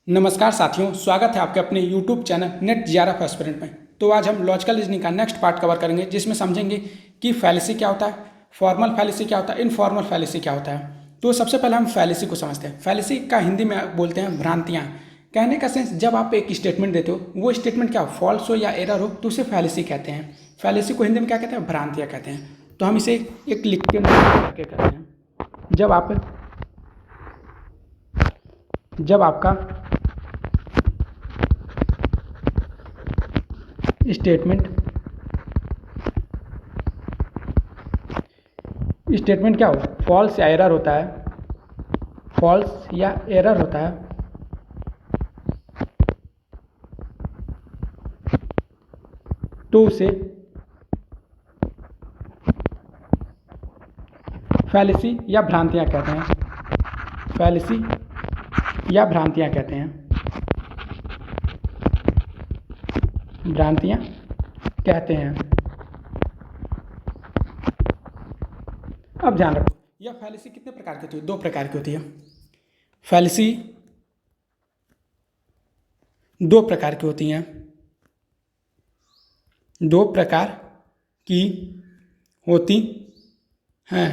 नमस्कार साथियों, स्वागत है आपके अपने YouTube channel net GRF aspirant में। तो आज हम लॉजिकल रीजनिंग का नेक्स्ट पार्ट कवर करेंगे, जिसमें समझेंगे कि फैलेसी क्या होता है, फॉर्मल फैलेसी क्या होता है, इनफॉर्मल फैलेसी क्या होता है। तो सबसे पहले हम फैलेसी को समझते हैं। फैलेसी का हिंदी में बोलते हैं भ्रांतियाँ। कहने का सेंस, जब आप एक स्टेटमेंट देते हो, वो स्टेटमेंट क्या फॉल्स हो या एरर हो तो उसे फैलेसी कहते हैं। फैलेसी को हिंदी में क्या कहते हैं? भ्रांतियाँ कहते हैं। तो हम इसे एक लिख के करके कहते हैं। जब आपका स्टेटमेंट क्या हो, फॉल्स या एरर होता है, फॉल्स या एरर होता है, तो उसे फैलेसी या भ्रांतियां कहते हैं। फैलेसी या भ्रांतियां कहते हैं। भ्रांतियां कहते हैं। अब ध्यान रखो, यह फैलेसी कितने प्रकार की होती है? दो प्रकार की होती है। फैलेसी दो प्रकार की होती हैं। दो प्रकार की होती हैं।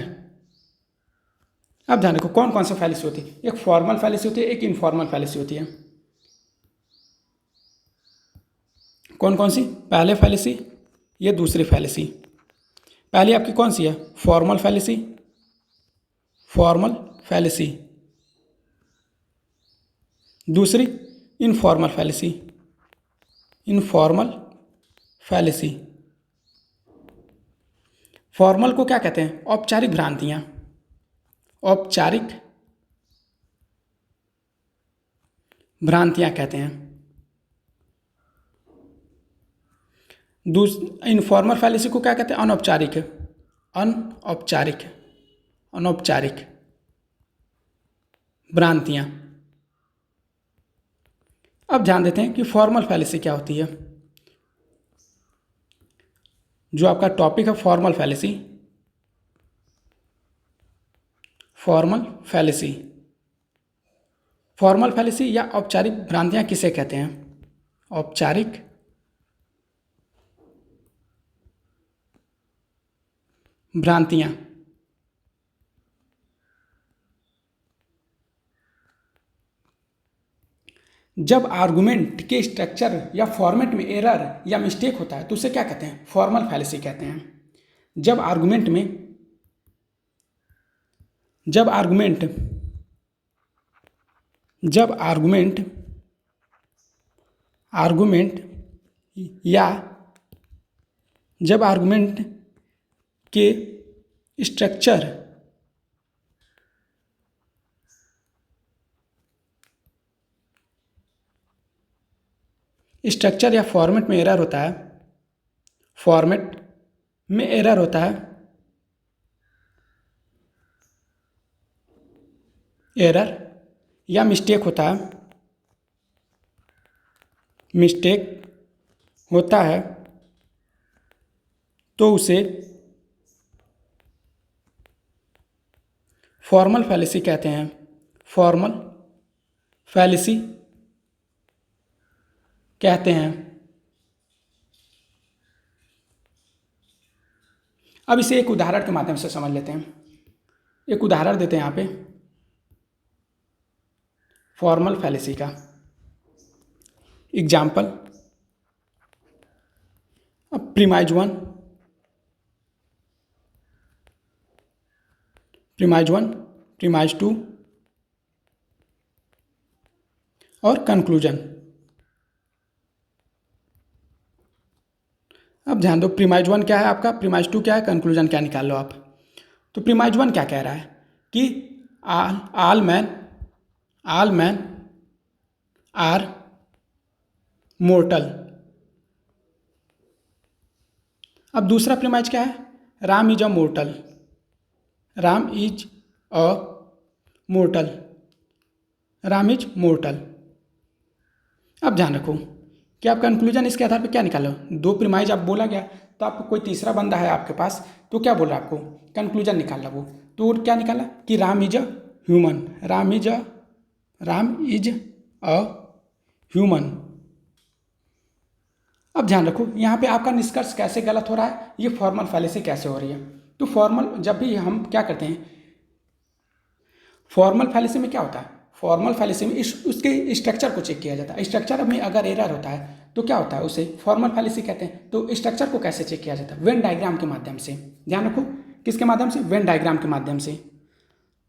अब ध्यान रखो, कौन कौन सा फैलेसी होती है? एक फॉर्मल फैलेसी होती है, एक इनफॉर्मल फैलेसी होती है। कौन कौन सी? पहले फैलेसी, ये दूसरी फैलेसी। पहली आपकी कौन सी है? Formal fallacy. Formal fallacy. दूसरी informal fallacy. Informal fallacy. Formal को क्या कहते हैं? औपचारिक भ्रांतियां। औपचारिक भ्रांतियां कहते हैं। इनफॉर्मल फैलेसी को क्या कहते हैं? अनौपचारिक। अनौपचारिक। अनौपचारिक भ्रांतियां। अब ध्यान देते हैं कि फॉर्मल फैलेसी क्या होती है। जो आपका टॉपिक है formal fallacy. Formal fallacy. Formal fallacy या औपचारिक भ्रांतियां किसे कहते हैं? औपचारिक भ्रांतियां। जब आर्गुमेंट के स्ट्रक्चर या फॉर्मेट में एरर या मिस्टेक होता है तो उसे क्या कहते हैं? फॉर्मल फैलेसी कहते हैं। जब आर्गुमेंट में जब आर्गुमेंट जब आर्गुमेंट आर्गुमेंट या जब आर्गुमेंट के स्ट्रक्चर स्ट्रक्चर या फॉर्मेट में एरर होता है, फॉर्मेट में एरर होता है, एरर या मिस्टेक होता है, मिस्टेक होता है, तो उसे फॉर्मल फैलेसी कहते हैं। फॉर्मल फैलेसी कहते हैं। अब इसे एक उदाहरण के माध्यम से समझ लेते हैं। एक उदाहरण देते हैं यहाँ पे फॉर्मल फैलेसी का एग्जाम्पल। अब प्रीमाइज 1, प्रीमाइज 1, प्रीमाइज 2 और कंक्लूजन। अब ध्यान दो, प्रीमाइज 1 क्या है आपका, प्रीमाइज 2 क्या है, कंक्लूजन क्या निकाल लो आप। तो प्रीमाइज 1 क्या कह रहा है कि all men आर मोर्टल। अब दूसरा प्रीमाइज क्या है? Ram is a mortar. Ram is a mortar. Ram is mortar. अब ध्यान रखो कि आप कंक्लूजन इसके आधार पर क्या निकालो। दो प्रीमाइज आप बोला गया, तो आपको कोई तीसरा बंदा है आपके पास, तो क्या बोल रहा है आपको? कंक्लूजन निकालना। वो तो क्या निकाला कि Ram is a human. Ram is a human. अब ध्यान रखो यहाँ पे आपका निष्कर्ष कैसे गलत हो रहा है, ये फॉर्मल फैलेसी कैसे हो रही है। तो फॉर्मल जब भी हम क्या करते हैं, फॉर्मल फैलेसी में क्या होता है, फॉर्मल फैलेसी में उसके स्ट्रक्चर को चेक किया जाता है। स्ट्रक्चर में अगर एरर होता है तो क्या होता है, उसे फॉर्मल फैलेसी कहते हैं। तो स्ट्रक्चर को कैसे चेक किया जाता है, वेन डायग्राम के माध्यम से। ध्यान रखो किसके माध्यम से, वेन डायग्राम के माध्यम से।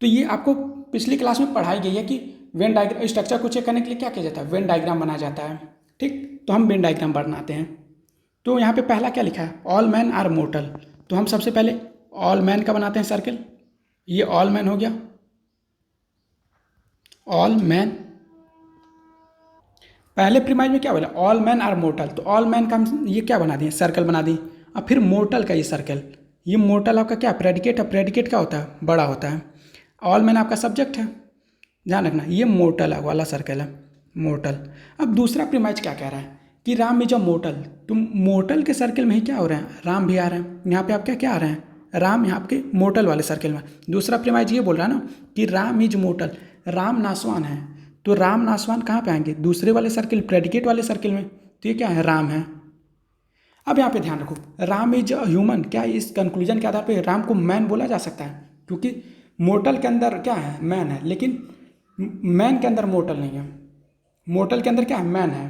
तो ये आपको पिछली क्लास में पढ़ाई गई है कि वेन डायग्राम, स्ट्रक्चर को चेक करने के लिए क्या किया जाता है, वेन डायग्राम बनाया जाता है। ठीक, तो हम वेन डायग्राम बनाते हैं। तो यहाँ पे पहला क्या लिखा है, ऑल मैन आर मोर्टल। तो हम सबसे पहले ऑल मैन का बनाते हैं सर्कल। ये ऑल मैन हो गया, ऑल मैन। पहले प्रीमाइज में क्या बोला, ऑल मैन आर मोर्टल। तो ऑल मैन का हम ये क्या बना दिए, सर्कल बना दिए। अब फिर मोर्टल का ये सर्कल, ये मोर्टल आपका क्या प्रेडिकेट है, प्रेडिकेट क्या होता है, बड़ा होता है। ऑल मैन आपका सब्जेक्ट है, ध्यान रखना, ये मोर्टल वाला सर्कल है, मोर्टल। अब दूसरा प्रीमाइज क्या कह रहा है कि राम इज अ मोर्टल। तो मोर्टल के सर्कल में ही क्या हो रहा है, राम भी आ रहे हैं। यहाँ पे आप क्या क्या आ रहे हैं, राम यहाँ आपके मोर्टल वाले सर्कल में। दूसरा प्रीमाइज ये बोल रहा है ना कि राम इज मोर्टल, राम नासवान है। तो राम नासवान कहाँ पे आएंगे, दूसरे वाले सर्कल, प्रेडिकेट वाले सर्कल में। तो ये क्या है, राम है। अब यहाँ पे ध्यान रखो, राम इज अ ह्यूमन, क्या इस कंक्लूजन के आधार पे राम को मैन बोला जा सकता है, क्योंकि मोर्टल के अंदर क्या है, मैन है, लेकिन मैन के अंदर मोर्टल नहीं है। मोर्टल के अंदर क्या है, मैन है।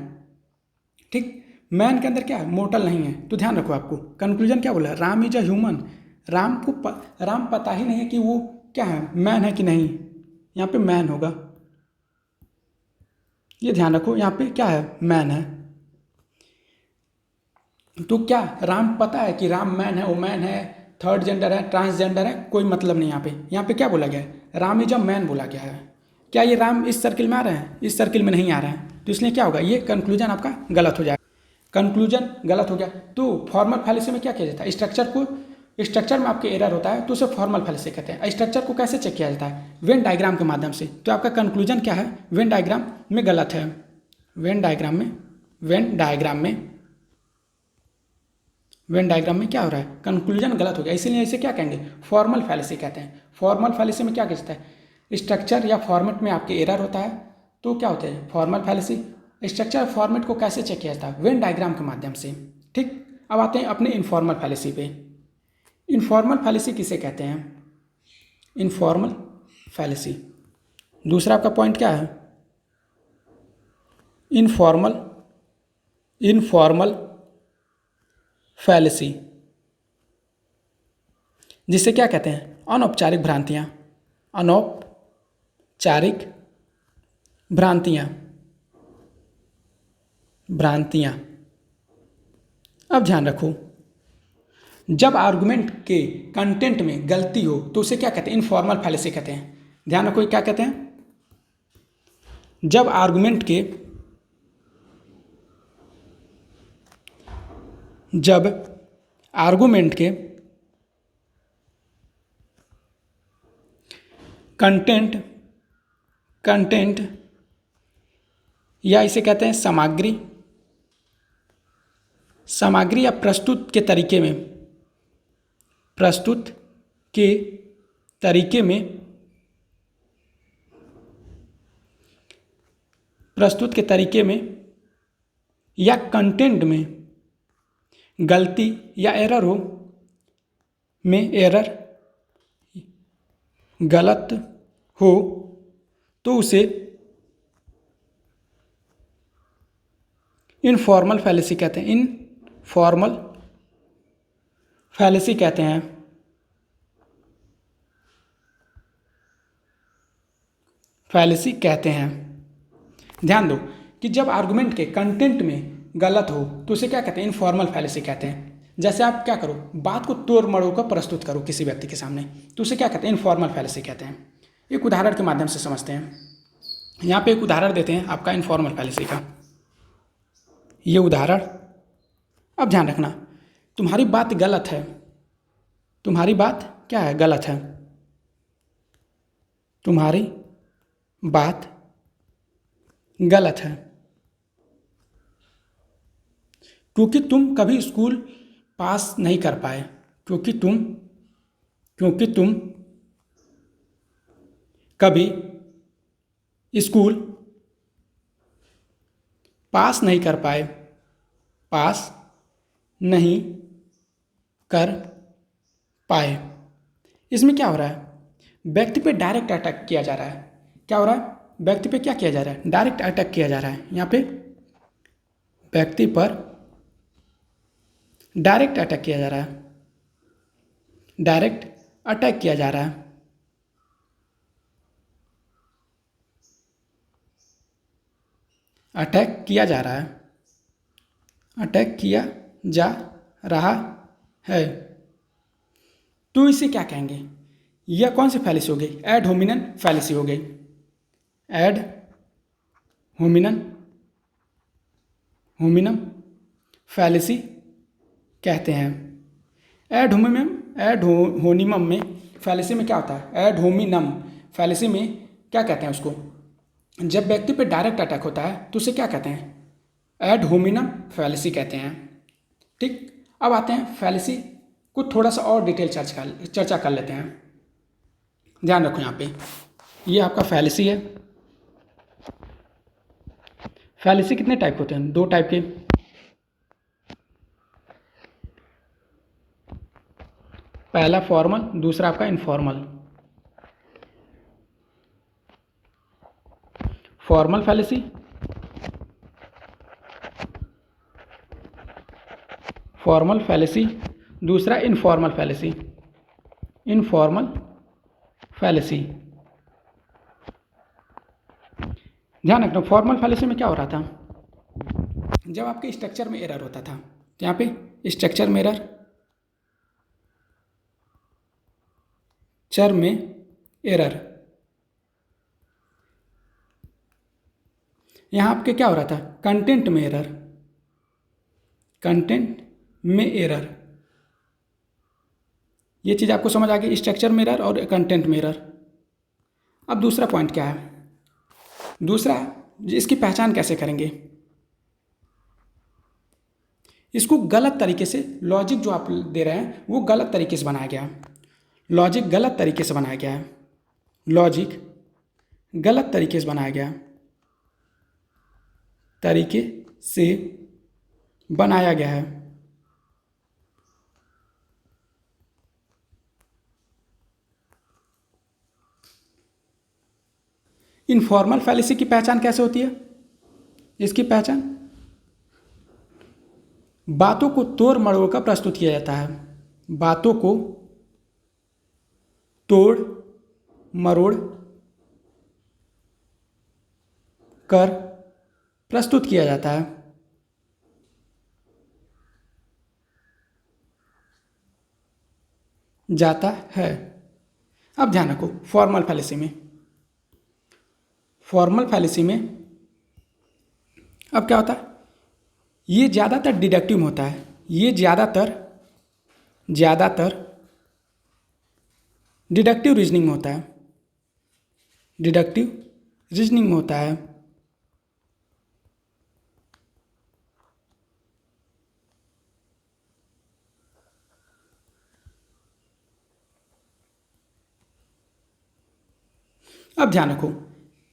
ठीक, मैन के अंदर क्या है, मोर्टल नहीं है। तो ध्यान रखो, आपको कंक्लूजन क्या बोला, Ram is a human. Ram पता ही नहीं है कि वो क्या है, मैन है कि नहीं। यहाँ पे मैन होगा, ये ध्यान रखो, यहाँ पे क्या है, मैन है। तो क्या राम पता है कि राम मैन है, वुमैन है, थर्ड जेंडर है, ट्रांसजेंडर है, कोई मतलब नहीं। यहाँ पे क्या बोला गया है, राम इज अ मैन बोला गया है। क्या ये राम इस सर्किल में आ रहे हैं, इस सर्किल में नहीं आ रहे हैं। तो इसलिए क्या होगा, ये कंक्लूजन आपका गलत हो जाएगा, कंक्लूजन गलत हो गया। तो फॉर्मल फैलेसी में क्या किया जाता है, स्ट्रक्चर में आपके एरर होता है तो उसे फॉर्मल फैलेसी कहते हैं। स्ट्रक्चर को कैसे चेक किया जाता है, वेन डायग्राम के माध्यम से। तो आपका कंक्लूजन क्या है, वेन डायग्राम में गलत है। वेन डायग्राम में वेन डायग्राम में क्या हो रहा है, कंक्लूजन गलत हो गया, इसीलिए इसे क्या कहेंगे, फॉर्मल फैलेसी कहते हैं। फॉर्मल फैलेसी में क्या कहता है, स्ट्रक्चर या फॉर्मेट में आपके एरर होता है तो क्या होता है, फॉर्मल फैलेसी। स्ट्रक्चर फॉर्मेट को कैसे चेक किया जाता है, वेन डायग्राम के माध्यम से। ठीक, अब आते हैं अपने इनफॉर्मल फैलेसी पे। इनफॉर्मल फैलेसी किसे कहते हैं, इनफॉर्मल फैलेसी। दूसरा आपका पॉइंट क्या है, इनफॉर्मल फैलेसी, जिसे क्या कहते हैं, अनौपचारिक भ्रांतियाँ, अनौपचारिक भ्रांतियाँ। अब ध्यान रखो, जब आर्गुमेंट के कंटेंट में गलती हो तो उसे क्या कहते हैं, इनफॉर्मल फैलेसी कहते हैं। ध्यान रखो, क्या कहते हैं, जब आर्गुमेंट के कंटेंट या इसे कहते हैं सामग्री या प्रस्तुत के तरीके में या कंटेंट में गलती या एरर हो, गलत हो तो उसे इनफॉर्मल फैलेसी कहते हैं। इनफॉर्मल फैलेसी कहते हैं। ध्यान दो कि जब आर्गुमेंट के कंटेंट में गलत हो तो उसे क्या कहते हैं, इनफॉर्मल फैलेसी कहते हैं। जैसे आप क्या करो, बात को तोड़ मरोड़ कर प्रस्तुत करो किसी व्यक्ति के सामने, तो उसे क्या कहते हैं, इनफॉर्मल फैलेसी कहते हैं। एक उदाहरण के माध्यम से समझते हैं। यहाँ पे एक उदाहरण देते हैं आपका इनफॉर्मल फैलेसी का, ये उदाहरण। अब ध्यान रखना, तुम्हारी बात गलत है, तुम्हारी बात क्या है, गलत है, तुम्हारी बात गलत है, क्योंकि तुम कभी स्कूल पास नहीं कर पाए, क्योंकि तुम कभी स्कूल पास नहीं कर पाए, पास नहीं कर पाए। इसमें क्या हो रहा है, व्यक्ति पे डायरेक्ट अटैक किया जा रहा है। क्या हो रहा है, व्यक्ति पे क्या किया जा रहा है, डायरेक्ट अटैक किया जा रहा है। यहाँ पे व्यक्ति पर डायरेक्ट अटैक किया जा रहा है, डायरेक्ट अटैक किया जा रहा है। अटैक किया जा रहा है, अटैक किया जा रहा है। तो इसे क्या कहेंगे, यह कौन सी फैलेसी हो गई, एड होमिनम फैलेसी हो गई। एड होमिनम फैलेसी कहते हैं। एड होमिनम में फैलेसी में क्या होता है, एड होमिनम फैलेसी में क्या कहते हैं उसको, जब व्यक्ति पे डायरेक्ट अटैक होता है तो उसे क्या कहते हैं, एड होमिनम फैलेसी कहते हैं। ठीक, अब आते हैं फैलेसी को थोड़ा सा और डिटेल चर्चा कर लेते हैं। ध्यान रखो यहाँ पे, ये आपका फैलेसी है। फैलेसी कितने टाइप होते हैं, दो टाइप के। पहला फॉर्मल, दूसरा आपका informal. Formal fallacy, formal fallacy, दूसरा इनफॉर्मल फैलेसी। इनफॉर्मल फैलेसी, ध्यान रखना फॉर्मल फैलेसी में क्या हो रहा था, जब आपके स्ट्रक्चर में एरर होता था, तो यहाँ पे स्ट्रक्चर में एरर, चर में एरर, यहाँ आपके क्या हो रहा था, कंटेंट में एरर, कंटेंट में एरर। ये चीज़ आपको समझ आ गई, स्ट्रक्चर में एरर और कंटेंट में एरर। अब दूसरा पॉइंट क्या है, दूसरा इसकी पहचान कैसे करेंगे, इसको गलत तरीके से, लॉजिक जो आप दे रहे हैं वो गलत तरीके से बनाया गया, लॉजिक गलत तरीके से बनाया गया है, लॉजिक गलत तरीके से बनाया गया, तरीके से बनाया गया है। इनफॉर्मल फैलेसी की पहचान कैसे होती है, इसकी पहचान बातों को तोड़ मरोड़ कर प्रस्तुत किया जाता है, बातों को तोड़ मरोड़ कर प्रस्तुत किया जाता है। जाता है। अब ध्यान रखो फॉर्मल फैलेसी में, फॉर्मल फैलेसी में अब क्या होता है, ये ज़्यादातर डिडक्टिव में होता है, ये ज़्यादातर डिडक्टिव रीजनिंग में होता है, डिडक्टिव रीजनिंग में होता है। अब ध्यान रखो,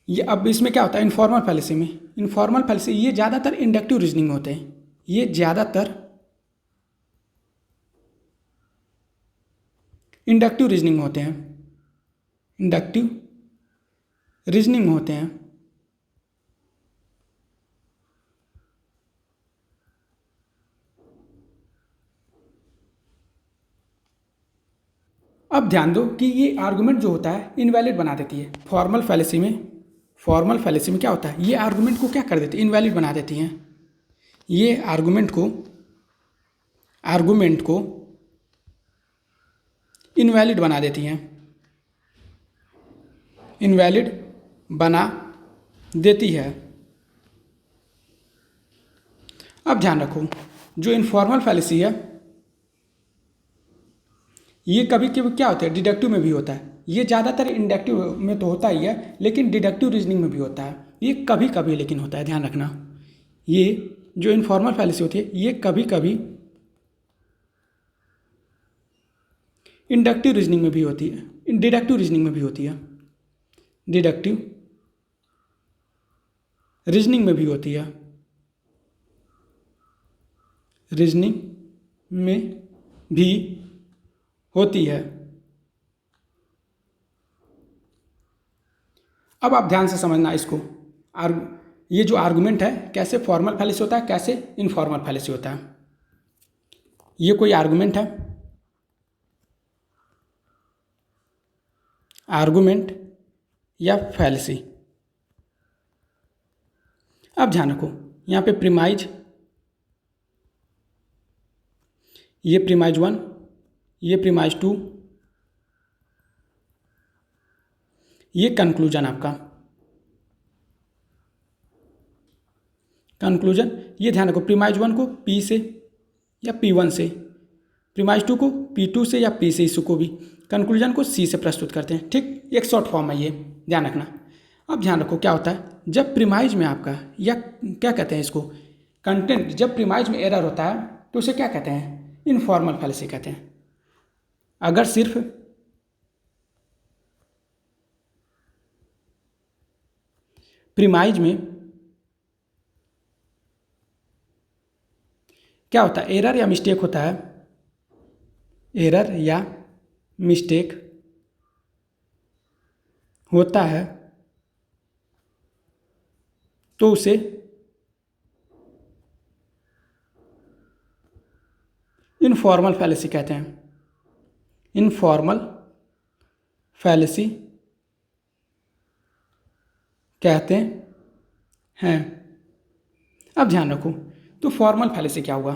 ये अब इसमें क्या होता है, इनफॉर्मल फैलेसी में, इनफॉर्मल फैलेसी ये ज़्यादातर इंडक्टिव रीजनिंग में होते हैं, ये ज़्यादातर इंडक्टिव रीजनिंग में होते हैं, इंडक्टिव रीजनिंग में होते हैं। अब ध्यान दो कि ये आर्गुमेंट जो होता है इनवैलिड बना देती है, फॉर्मल फैलेसी में, फॉर्मल फैलेसी में क्या होता है, ये आर्गुमेंट को क्या कर देती है, इनवैलिड बना देती हैं। ये आर्गुमेंट को इनवैलिड बना देती हैं, इनवैलिड बना देती है। अब ध्यान रखो, जो इनफॉर्मल फैलेसी है ये कभी कभी क्या होता है, डिडक्टिव में भी होता है, ये ज़्यादातर इंडक्टिव में तो होता ही है, लेकिन डिडक्टिव रीजनिंग में भी होता है, ये कभी कभी लेकिन होता है। ध्यान रखना, ये जो इनफॉर्मल फैलेसी होती है ये कभी कभी इंडक्टिव रीजनिंग में भी होती है, डिडक्टिव रीजनिंग में भी होती है, डिडक्टिव रीजनिंग में भी होती है। रीजनिंग में भी होती है। अब आप ध्यान से समझना इसको। ये जो आर्गुमेंट है कैसे फॉर्मल फैलेसी होता है, कैसे इनफॉर्मल फैलेसी होता है। ये कोई आर्गुमेंट है, आर्गुमेंट या फैलेसी। अब ध्यान रखो, यहाँ पे प्रीमाइज, ये प्रीमाइज 1, ये प्रीमाइज 2, ये कंक्लूजन आपका कंक्लूजन। ये ध्यान रखो, प्रीमाइज 1 को P से या P1 से, प्रीमाइज 2 को P2 से या P से, इसको भी कंक्लूजन को C से प्रस्तुत करते हैं। ठीक, एक शॉर्ट फॉर्म है ये, ध्यान रखना। अब ध्यान रखो क्या होता है जब प्रीमाइज में आपका, या क्या कहते हैं इसको, कंटेंट, जब प्रीमाइज में एरर होता है तो उसे क्या कहते हैं, इनफॉर्मल फैलेसी कहते हैं। अगर सिर्फ प्रीमाइज में क्या होता है, एरर या मिस्टेक होता है, एरर या मिस्टेक होता है, तो उसे इनफॉर्मल फैलेसी कहते हैं। इनफॉर्मल फैलेसी कहते हैं। अब ध्यान रखो, तो फॉर्मल फैलेसी क्या हुआ,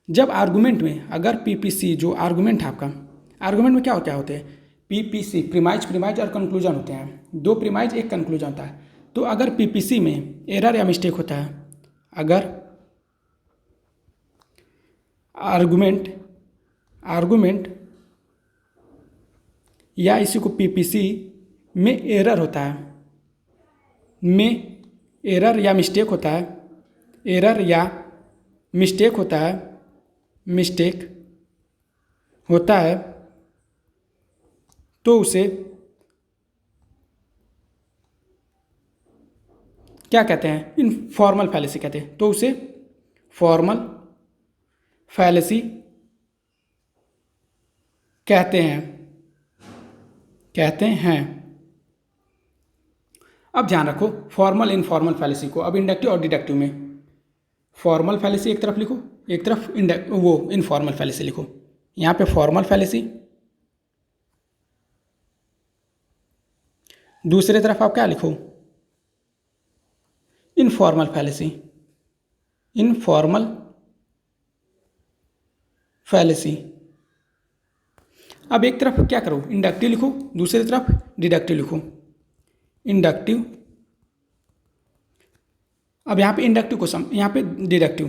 जब आर्गुमेंट में अगर पीपीसी, जो आर्गुमेंट है आपका, आर्गुमेंट में क्या होते हैं पीपीसी, प्रीमाइज और कंक्लूजन होते हैं, 2 प्रीमाइज 1 कंक्लूजन होता है। तो अगर पीपीसी में एरर या मिस्टेक होता है, अगर आर्गुमेंट या इसी को पीपीसी में एरर होता है, में एरर या मिस्टेक होता है, एरर या मिस्टेक होता है, मिस्टेक होता है, तो उसे क्या कहते हैं, इनफॉर्मल फैलेसी कहते हैं। तो उसे फॉर्मल फैलेसी कहते हैं। अब ध्यान रखो, फॉर्मल इनफॉर्मल फैलेसी को, अब इंडक्टिव और डिडक्टिव में फॉर्मल फैलेसी एक तरफ लिखो, एक तरफ इनफॉर्मल फैलेसी लिखो। यहाँ पे फॉर्मल फैलेसी, दूसरे तरफ आप क्या लिखो, इनफॉर्मल फैलेसी, इनफॉर्मल फैलेसी। अब एक तरफ क्या करो, इंडक्टिव लिखो, दूसरी तरफ डिडक्टिव लिखो, इंडक्टिव। अब यहाँ पे इंडक्टिव को यहाँ पे डिडक्टिव।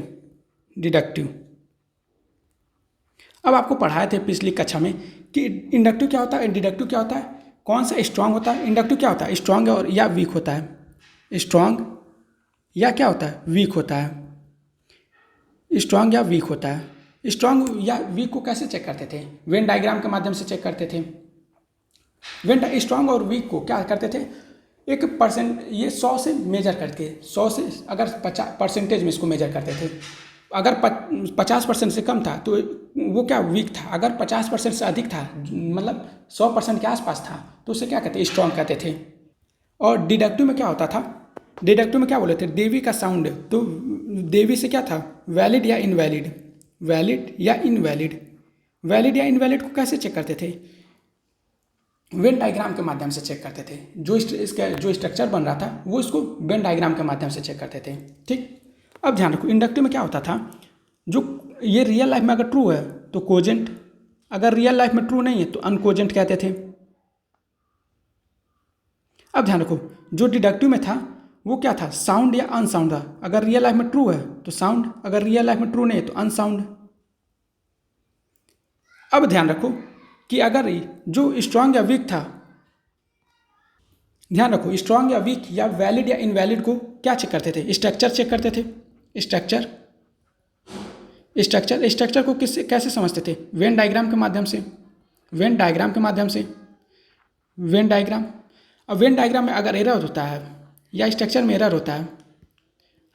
अब आपको पढ़ाए थे पिछली कक्षा में कि इंडक्टिव क्या होता है, डिडक्टिव क्या होता है, कौन सा स्ट्रांग होता है। इंडक्टिव क्या होता है, स्ट्रांग और या वीक होता है, स्ट्रांग या क्या होता है, वीक होता है, स्ट्रांग या वीक होता है। स्ट्रांग या वीक को कैसे चेक करते थे, वेन डायग्राम के माध्यम से चेक करते थे। वेन स्ट्रांग और वीक को क्या करते थे, एक परसेंट, ये 100 से मेजर करके, 100 से अगर 50% में इसको मेजर करते थे। अगर 50% से कम था तो वो क्या वीक था, अगर 50% से अधिक था, मतलब 100% के आसपास था, तो उसे क्या कहते, स्ट्रांग कहते थे। और डिडक्टिव में क्या होता था, डिडक्टिव में क्या बोले थे, देवी का साउंड, तो देवी से क्या था, वैलिड या इनवैलिड, वैलिड या इनवैलिड। वैलिड या इनवैलिड को कैसे चेक करते थे, वेन डायग्राम के माध्यम से चेक करते थे। इसका जो स्ट्रक्चर बन रहा था वो इसको वेन डायग्राम के माध्यम से चेक करते थे। ठीक, अब ध्यान रखो, इंडक्टिव में क्या होता था, जो ये रियल लाइफ में अगर ट्रू है तो कोजेंट, अगर रियल लाइफ में ट्रू नहीं है तो अनकोजेंट कहते थे। अब ध्यान रखो, जो डिडक्टिव में था वो क्या था, साउंड या अनसाउंड था। अगर रियल लाइफ में ट्रू है तो साउंड, अगर रियल लाइफ में ट्रू नहीं है तो अनसाउंड। अब ध्यान रखो कि अगर जो स्ट्रांग या वीक था, ध्यान रखो, स्ट्रांग या वीक या वैलिड या इनवैलिड को क्या चेक करते थे, स्ट्रक्चर चेक करते थे। स्ट्रक्चर को किससे, कैसे समझते थे, वेन डायग्राम के माध्यम से, वेन डायग्राम के माध्यम से, वेन डायग्राम। अब वेन डायग्राम में अगर एरर होता है या स्ट्रक्चर में एरर होता है,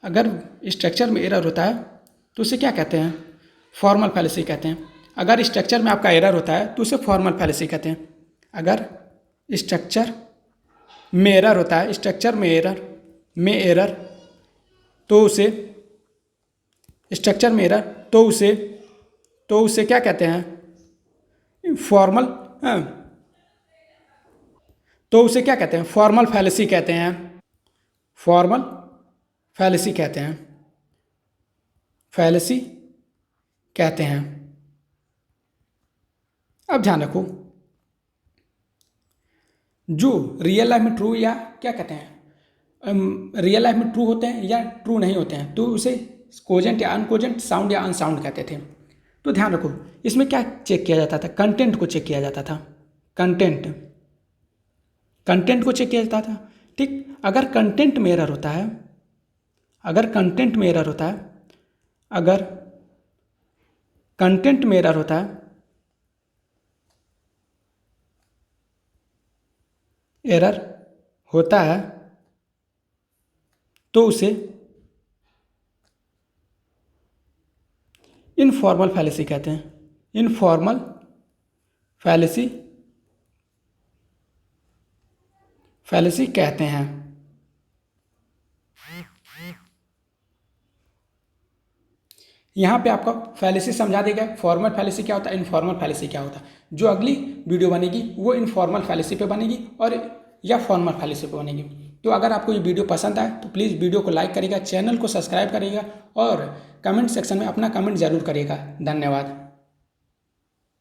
अगर स्ट्रक्चर में एरर होता है तो उसे क्या कहते हैं, फॉर्मल फैलेसी कहते हैं। अगर स्ट्रक्चर में आपका एरर होता है तो उसे फॉर्मल फैलेसी कहते हैं। अगर स्ट्रक्चर में एरर होता है, स्ट्रक्चर में एरर तो उसे स्ट्रक्चर में एरर तो उसे क्या कहते हैं? फॉर्मल तो उसे क्या कहते हैं? फॉर्मल फैलेसी कहते हैं। फॉर्मल फैलेसी कहते हैं। फैलेसी कहते हैं। अब ध्यान रखो, जो रियल लाइफ में ट्रू या क्या कहते हैं, रियल लाइफ में ट्रू होते हैं या ट्रू नहीं होते हैं, तो उसे कोजेंट या अनकोजेंट, साउंड या अनसाउंड कहते थे। तो ध्यान रखो, इसमें क्या चेक किया जाता था? कंटेंट को चेक किया जाता था। कंटेंट को चेक किया जाता था। ठीक, अगर कंटेंट में एरर होता है, अगर कंटेंट में एरर होता है, एरर होता है तो उसे इनफॉर्मल फैलेसी कहते हैं। इनफॉर्मल फैलेसी कहते हैं। यहाँ पे आपको फैलेसी समझा देगा, फॉर्मल फैलेसी क्या होता है, इनफॉर्मल फैलेसी क्या होता है। जो अगली वीडियो बनेगी वो इनफॉर्मल फैलेसी पे बनेगी और या फॉर्मल फैलेसी पे बनेगी। तो अगर आपको ये वीडियो पसंद आए तो प्लीज़ वीडियो को लाइक करिएगा, चैनल को सब्सक्राइब करिएगा और कमेंट सेक्शन में अपना कमेंट जरूर करिएगा। धन्यवाद।